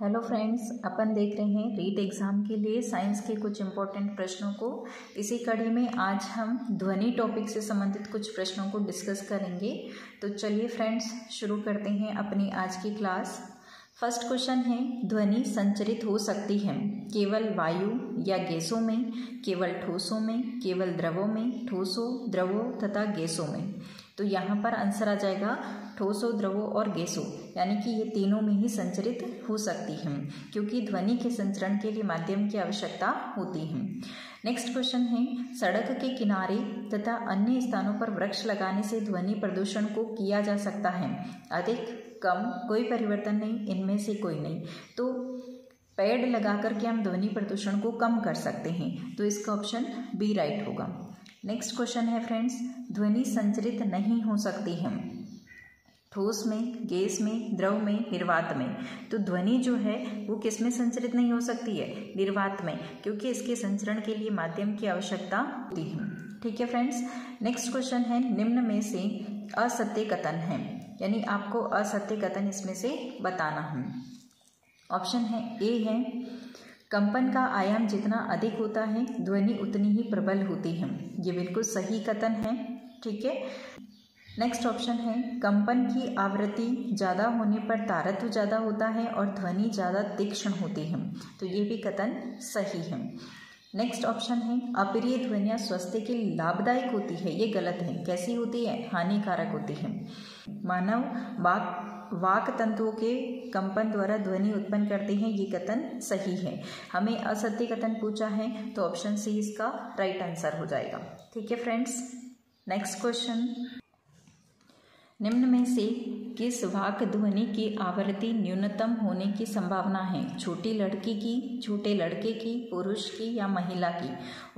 Hello friends, अपन देख रहे हैं रीट एग्ज़ाम के लिए साइंस के कुछ इम्पोर्टेंट प्रश्नों को। इसी कड़ी में आज हम ध्वनि टॉपिक से संबंधित कुछ प्रश्नों को डिस्कस करेंगे। तो चलिए फ्रेंड्स, शुरू करते हैं अपनी आज की क्लास। फर्स्ट क्वेश्चन है, ध्वनि संचरित हो सकती है केवल वायु या गैसों में, केवल ठोसों में, केवल द्रवों में, ठोसों, द्रवों तथा गैसों में। तो यहाँ पर आंसर आ जाएगा ठोसों, द्रवों और गैसों, यानी कि ये तीनों में ही संचरित हो सकती है, क्योंकि ध्वनि के संचरण के लिए माध्यम की आवश्यकता होती है। नेक्स्ट क्वेश्चन है, सड़क के किनारे तथा अन्य स्थानों पर वृक्ष लगाने से ध्वनि प्रदूषण को किया जा सकता है अधिक, कम, कोई परिवर्तन नहीं, इनमें से कोई नहीं। तो पेड़ लगा करके हम ध्वनि प्रदूषण को कम कर सकते हैं, तो इसका ऑप्शन बी राइट होगा। नेक्स्ट क्वेश्चन है फ्रेंड्स, ध्वनि संचरित नहीं हो सकती है ठोस में, गैस में, द्रव में, निर्वात में। तो ध्वनि जो है वो किस में संचरित नहीं हो सकती है? निर्वात में, क्योंकि इसके संचरण के लिए माध्यम की आवश्यकता होती है। ठीक है फ्रेंड्स। नेक्स्ट क्वेश्चन है, निम्न में से असत्य कथन है, यानी आपको असत्य कथन इसमें से बताना है। ऑप्शन है ए है, कंपन का आयाम जितना अधिक होता है ध्वनि उतनी ही प्रबल होती है। ये बिल्कुल सही कथन है। ठीक है। नेक्स्ट ऑप्शन है, कंपन की आवृत्ति ज़्यादा होने पर तारत्व ज़्यादा होता है और ध्वनि ज़्यादा तीक्ष्ण होती है। तो ये भी कथन सही है। नेक्स्ट ऑप्शन है, अप्रिय ध्वनियाँ स्वास्थ्य के लिए लाभदायक होती है। ये गलत है। कैसी होती है? हानिकारक होती है। मानव वाक तंतुओं के कंपन द्वारा ध्वनि उत्पन्न करते हैं। ये कथन सही है। हमें असत्य कथन पूछा है, तो ऑप्शन सी इसका राइट आंसर हो जाएगा। ठीक है फ्रेंड्स। नेक्स्ट क्वेश्चन, निम्न में से किस वाक ध्वनि की आवृत्ति न्यूनतम होने की संभावना है? छोटी लड़की की, छोटे लड़के की, पुरुष की या महिला की?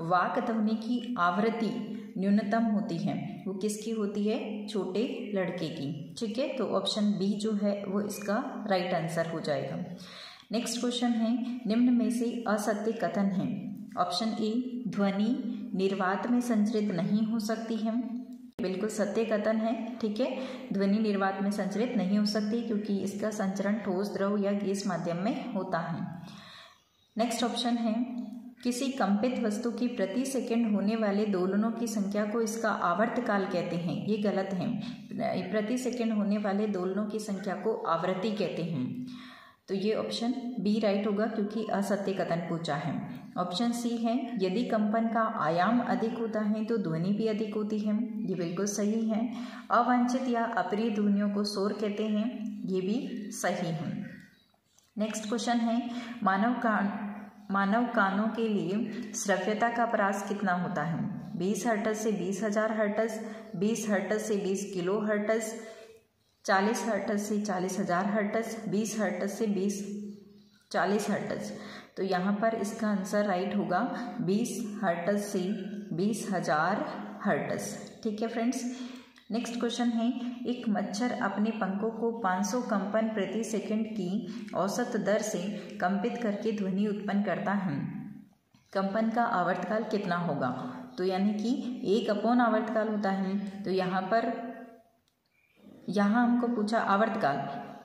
वाक ध्वनि की आवृत्ति न्यूनतम होती है, वो किसकी होती है? छोटे लड़के की। ठीक है, तो ऑप्शन बी जो है वो इसका राइट आंसर हो जाएगा। नेक्स्ट क्वेश्चन है, निम्न में से असत्य कथन है। ऑप्शन ए, ध्वनि निर्वात में संचरित नहीं हो सकती है। बिल्कुल सत्य कथन है। ठीक है, ध्वनि निर्वात में संचरित नहीं हो सकती, क्योंकि इसका संचरण ठोस, द्रव या गैस माध्यम में होता है। नेक्स्ट ऑप्शन है, किसी कंपित वस्तु की प्रति सेकंड होने वाले दोलनों की संख्या को इसका आवर्तकाल कहते हैं। ये गलत है। प्रति सेकंड होने वाले दोलनों की संख्या को आवृत्ति कहते हैं। तो ये ऑप्शन बी राइट होगा, क्योंकि असत्य कथन पूछा है। ऑप्शन सी है, यदि कंपन का आयाम अधिक होता है तो ध्वनि भी अधिक होती है। ये बिल्कुल सही है। अवांछित या अप्रिय ध्वनियों को शोर कहते हैं। ये भी सही है। नेक्स्ट क्वेश्चन है, मानव कानों के लिए श्रव्यता का परास कितना होता है? 20 हर्ट्ज से 20,000 हर्ट्ज, 20 हर्ट्ज से 20 किलो हर्ट्ज, 40 हर्ट्ज से 40,000 हर्ट्ज, 20 हर्ट्ज से 40 हर्ट्ज। तो यहाँ पर इसका आंसर राइट होगा 20 हर्ट्ज से 20,000 हर्ट्ज। ठीक है फ्रेंड्स। नेक्स्ट क्वेश्चन है, एक मच्छर अपने पंखों को 500 कंपन प्रति सेकंड की औसत दर से कंपित करके ध्वनि उत्पन्न करता है। कंपन का आवर्तकाल कितना होगा? तो यानी कि 1 आवर्तकाल होता है। तो यहाँ हमको पूछा आवर्तकाल,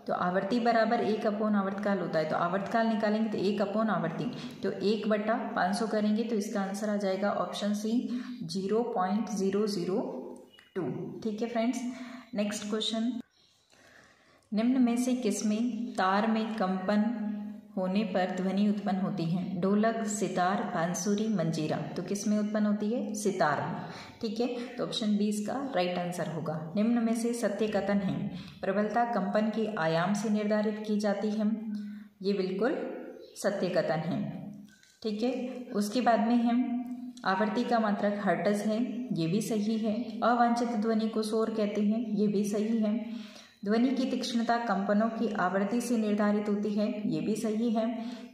तो आवर्ती बराबर 1 आवर्तकाल होता है। तो आवर्तकाल निकालेंगे तो 1 आवर्ती, तो 1/500 करेंगे, तो इसका आंसर आ जाएगा ऑप्शन सी 0.002। ठीक है फ्रेंड्स। नेक्स्ट क्वेश्चन, निम्न में से किसमें तार में कंपन होने पर ध्वनि उत्पन्न होती है? ढोलक, सितार, बांसुरी, मंजीरा। तो किस में उत्पन्न होती है? सितार में। ठीक है, तो ऑप्शन बी इसका राइट आंसर होगा। निम्न में से सत्य कथन है, प्रबलता कंपन के आयाम से निर्धारित की जाती है। ये बिल्कुल सत्य कथन है। ठीक है, उसके बाद में हम आवृत्ति का मात्रक हर्ट्ज है। ये भी सही है। अवांछित ध्वनि को शोर कहते हैं। ये भी सही है। ध्वनि की तीक्ष्णता कंपनों की आवृत्ति से निर्धारित होती है। ये भी सही है।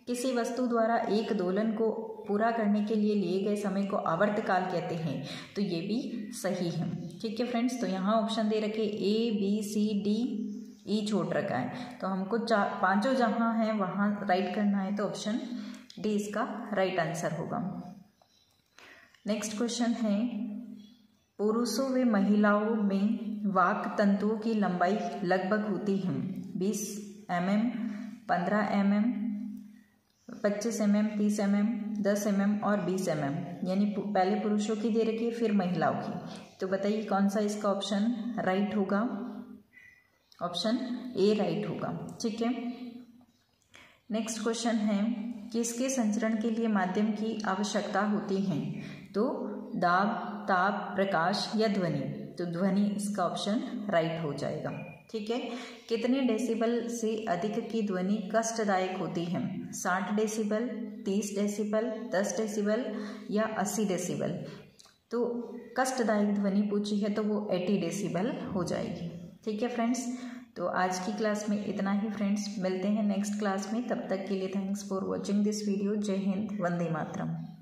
किसी वस्तु द्वारा एक दोलन को पूरा करने के लिए लिए गए समय को आवर्तकाल कहते हैं। तो ये भी सही है। ठीक है फ्रेंड्स। तो यहाँ ऑप्शन दे रखे ए, बी, सी, डी, ई छोड़ रखा है। तो हमको पांचों जहाँ हैं वहाँ राइट करना है, तो ऑप्शन डी इसका राइट आंसर होगा। नेक्स्ट क्वेश्चन है, पुरुषों व महिलाओं में वाक तंतुओं की लंबाई लगभग होती है 20 mm, 15 mm, 25 mm, 30 mm, 10 mm और 20 mm, यानी पहले पुरुषों की दे रखी है फिर महिलाओं की। तो बताइए कौन सा इसका ऑप्शन राइट होगा? ऑप्शन ए राइट होगा। ठीक है, नेक्स्ट क्वेश्चन है, किसके संचरण के लिए माध्यम की आवश्यकता होती है? तो दाब, ताप, प्रकाश या ध्वनि? तो ध्वनि इसका ऑप्शन राइट हो जाएगा। ठीक है, कितने डेसिबल से अधिक की ध्वनि कष्टदायक होती है? 60 डेसिबल, 30 डेसिबल, 10 डेसिबल या 80 डेसिबल? तो कष्टदायक ध्वनि पूछी है तो वो 80 डेसिबल हो जाएगी। ठीक है फ्रेंड्स, तो आज की क्लास में इतना ही फ्रेंड्स, मिलते हैं नेक्स्ट क्लास में। तब तक के लिए thanks for watching this video. जय हिंद, वंदे मातरम।